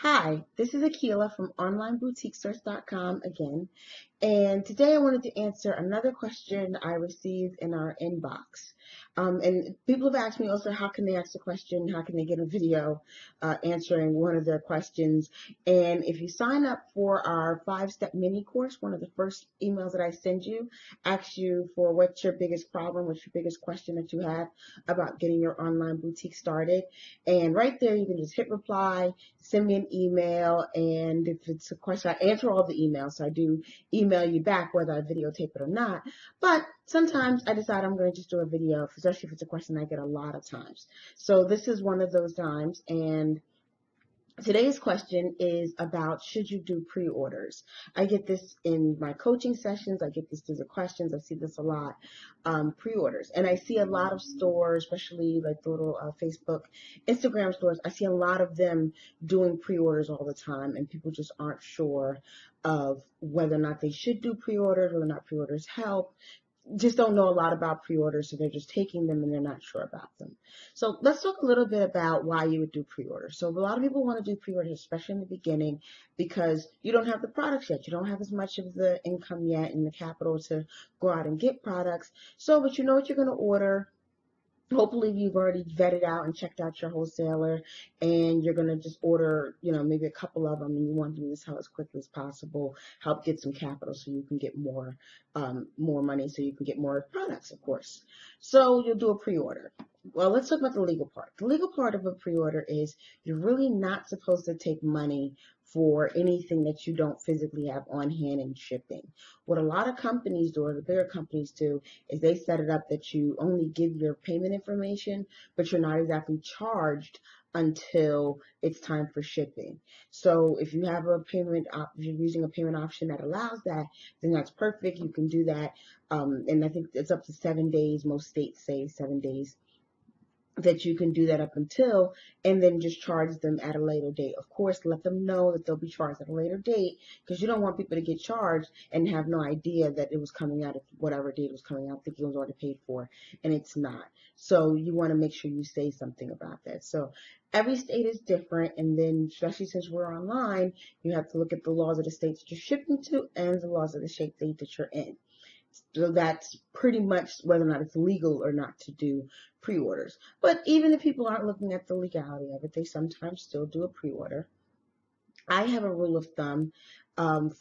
Hi, this is Akila from OnlineBoutiqueSearch.com again, and today I wanted to answer another question I received in our inbox. And people have asked me also, how can they ask a question? How can they get a video answering one of their questions? And if you sign up for our 5-step mini course, one of the first emails that I send you asks you for what's your biggest problem, what's your biggest question that you have about getting your online boutique started. And right there, you can just hit reply, send me an email, and if it's a question, I answer all the emails, so I do email you back whether I videotape it or not. But sometimes I decide I'm going to just do a video, especially if it's a question I get a lot of times. So this is one of those times, and today's question is about, should you do pre-orders? I get this in my coaching sessions. I get this through the questions. I see this a lot, pre-orders. And I see a lot of stores, especially like the little Facebook, Instagram stores. I see a lot of them doing pre-orders all the time, and people just aren't sure of whether or not they should do pre-orders, whether or not pre-orders help. Just don't know a lot about pre-orders, so they're just taking them and they're not sure about them. So let's talk a little bit about why you would do pre-orders. So a lot of people want to do pre-orders, especially in the beginning, because you don't have the products yet. You don't have as much of the income yet and the capital to go out and get products. So, but you know what you're going to order. Hopefully you've already vetted out and checked out your wholesaler, and you're going to just order, maybe a couple of them, and you want to do this how as quickly as possible, help get some capital so you can get more money, so you can get more products, of course. So you'll do a pre-order. Well, let's talk about the legal part. The legal part of a pre-order is you're really not supposed to take money for anything that you don't physically have on hand and shipping. What a lot of companies do, or the bigger companies do, is they set it up that you only give your payment information, but you're not exactly charged until it's time for shipping. So if you have if you're using a payment option that allows that, then that's perfect. You can do that. And I think it's up to 7 days. Most states say 7 days that you can do that up until, and then just charge them at a later date. Of course, let them know that they'll be charged at a later date, because you don't want people to get charged and have no idea that it was coming out at whatever date it was coming out, thinking it was already paid for, and it's not. So you want to make sure you say something about that. So every state is different, and then especially since we're online, you have to look at the laws of the states that you're shipping to and the laws of the state that you're in. So that's pretty much whether or not it's legal or not to do pre-orders. But even if people aren't looking at the legality of it, they sometimes still do a pre-order. I have a rule of thumb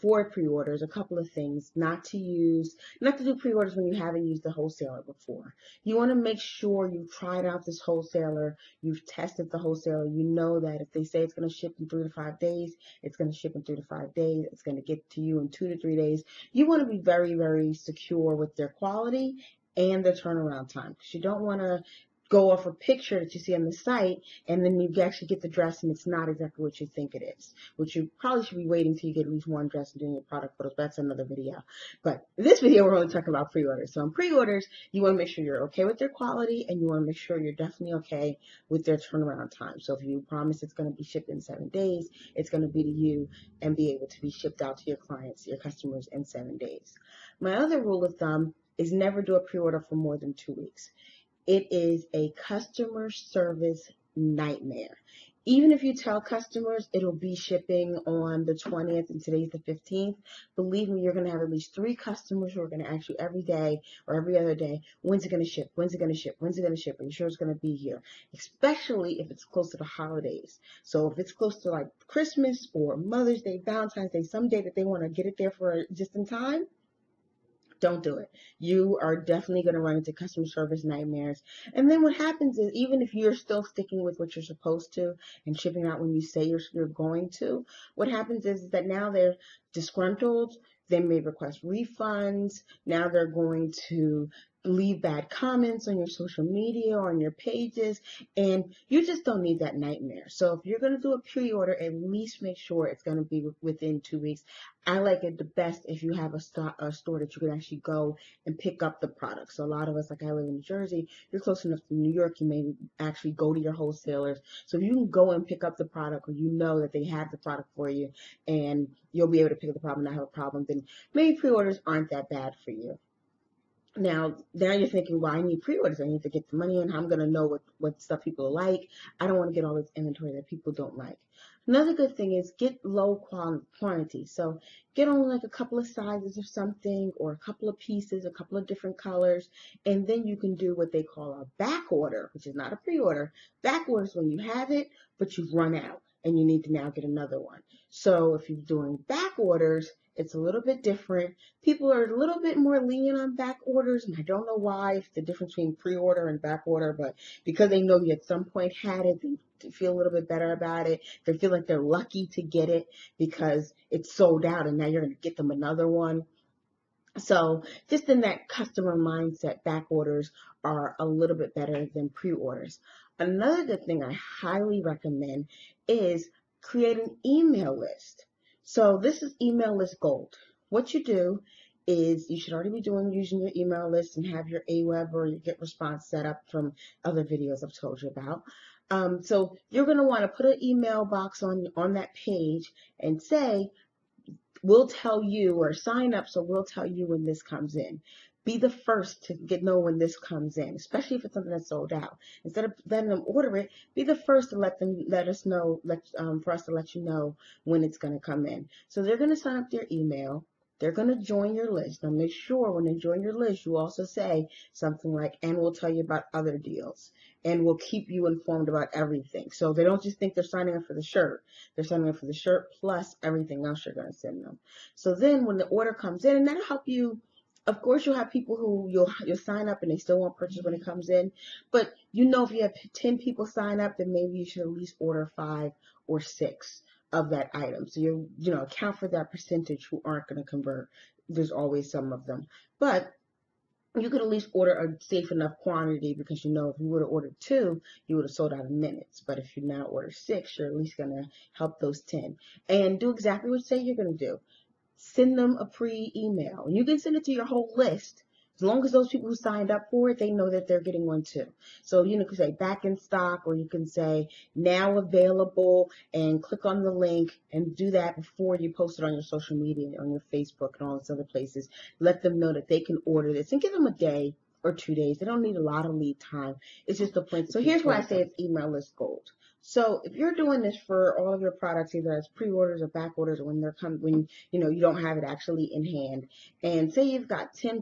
for pre-orders, a couple of things: not to do pre-orders when you haven't used the wholesaler before. You want to make sure you've tried out this wholesaler, you've tested the wholesaler, you know that if they say it's going to ship in 3 to 5 days, it's going to ship in 3 to 5 days, it's going to get to you in 2 to 3 days. You want to be very, very secure with their quality and their turnaround time, because you don't want to go off a picture that you see on the site, and then you actually get the dress and it's not exactly what you think it is, which you probably should be waiting till you get at least one dress and doing your product photos. But that's another video. But in this video, we're only talking about pre-orders. So in pre-orders, you want to make sure you're okay with their quality, and you want to make sure you're definitely okay with their turnaround time. So if you promise it's going to be shipped in 7 days, it's going to be to you and be able to be shipped out to your clients, your customers, in 7 days. My other rule of thumb is never do a pre-order for more than 2 weeks. It is a customer service nightmare. Even if you tell customers it'll be shipping on the 20th and today's the 15th, believe me, you're going to have at least 3 customers who are going to ask you every day or every other day, when's it going to ship? When's it going to ship? When's it going to ship? Are you sure it's going to be here? Especially if it's close to the holidays. So if it's close to like Christmas or Mother's Day, Valentine's Day, some day that they want to get it there for just in time, don't do it. You are definitely going to run into customer service nightmares. And then what happens is, even if you're still sticking with what you're supposed to and shipping out when you say you're going to, what happens is that now they're disgruntled. They may request refunds. Now they're going to leave bad comments on your social media or on your pages, and you just don't need that nightmare. So if you're going to do a pre-order, at least make sure it's going to be within 2 weeks. I like it the best if you have a store that you can actually go and pick up the product. So a lot of us, like I live in New Jersey, you're close enough to New York, you may actually go to your wholesalers. So if you can go and pick up the product, or you know that they have the product for you and you'll be able to pick up the product and not have a problem, then maybe pre-orders aren't that bad for you. Now you're thinking, well, I need pre-orders. I need to get the money in. How I'm going to know what stuff people like. I don't want to get all this inventory that people don't like. Another good thing is get low quantity. So get only like a couple of sizes of something, or a couple of pieces, a couple of different colors, and then you can do what they call a back order, which is not a pre-order. Back order is when you have it, but you've run out and you need to now get another one. So if you're doing back orders, it's a little bit different. People are a little bit more lenient on back orders, and I don't know why, if the difference between pre-order and back order, but because they know you at some point had it, they feel a little bit better about it. They feel like they're lucky to get it because it's sold out and now you're going to get them another one. So just in that customer mindset, back orders are a little bit better than pre-orders. Another good thing I highly recommend is create an email list. So this is email list gold. What you do is, you should already be using your email list and have your AWeber or your GetResponse set up from other videos I've told you about. So you're going to want to put an email box on that page and say, we'll tell you, or sign up so we'll tell you when this comes in. Be the first to know when this comes in, especially if it's something that's sold out. Instead of letting them order it, be the first to let us know, for us to let you know when it's going to come in. So they're going to sign up their email. They're going to join your list. Now make sure when they join your list, you also say something like, and we'll tell you about other deals, and we'll keep you informed about everything. So they don't just think they're signing up for the shirt. They're signing up for the shirt plus everything else you're going to send them. So then when the order comes in, and that'll help you. Of course, you'll have people who you'll sign up and they still won't purchase when it comes in. But if you have 10 people sign up, then maybe you should at least order 5 or 6 of that item. So account for that percentage who aren't going to convert. There's always some of them. But you could at least order a safe enough quantity, because if you would have ordered 2, you would have sold out in minutes. But if you now order 6, you're at least going to help those 10. And do exactly what you say you're going to do. Send them a pre-email. And you can send it to your whole list. As long as those people who signed up for it, they know that they're getting one too. So you can say back in stock, or you can say now available, and click on the link, and do that before you post it on your social media, on your Facebook and all those other places. Let them know that they can order this, and give them a day or 2 days. They don't need a lot of lead time. It's just a point. So here's why I say it's email list gold. So if you're doing this for all of your products, either as pre-orders or back orders, or when you don't have it actually in hand, and say you've got 10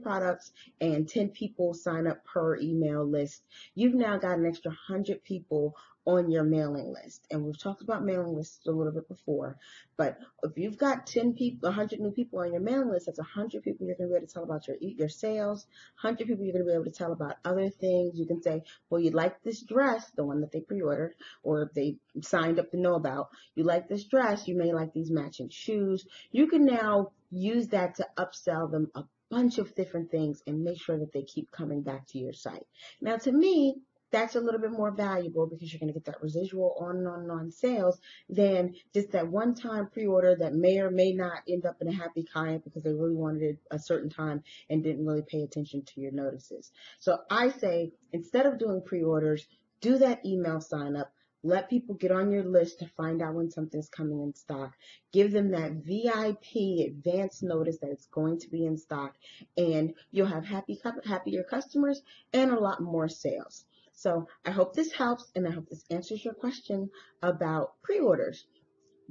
products and 10 people sign up per email list, you've now got an extra 100 people on your mailing list. And we've talked about mailing lists a little bit before, but if you've got 10 people, 100 new people on your mailing list, that's 100 people you're going to be able to tell about your sales, 100 people you're going to be able to tell about other things. You can say, well, you like this dress, the one that they pre-ordered, or they signed up to know about. You like this dress, you may like these matching shoes. You can now use that to upsell them a bunch of different things and make sure that they keep coming back to your site. Now, to me, that's a little bit more valuable, because you're going to get that residual on and on and on sales than just that one-time pre-order that may or may not end up in a happy client because they really wanted it a certain time and didn't really pay attention to your notices. So I say, instead of doing pre-orders, do that email sign up. Let people get on your list to find out when something's coming in stock. Give them that VIP advance notice that it's going to be in stock, and you'll have happier customers and a lot more sales. So I hope this helps, and I hope this answers your question about pre-orders.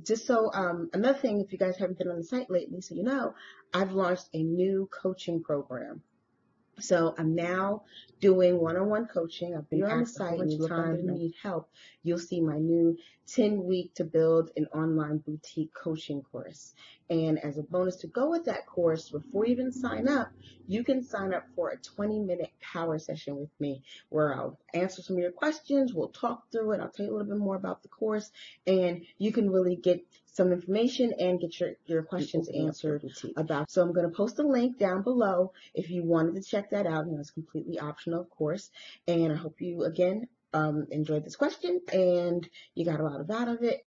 Just so, another thing, if you guys haven't been on the site lately, so I've launched a new coaching program. So I'm now doing one-on-one coaching. I've been on the site, and anytime you need help, you'll see my new 10-week to build an online boutique coaching course. And as a bonus to go with that course, before you even sign up, you can sign up for a 20-minute power session with me, where I'll answer some of your questions, we'll talk through it, I'll tell you a little bit more about the course, and you can really get some information and get your questions answered about. So I'm going to post a link down below if you wanted to check that out, and it's completely optional, of course. And I hope you, again, enjoyed this question and you got a lot out of it.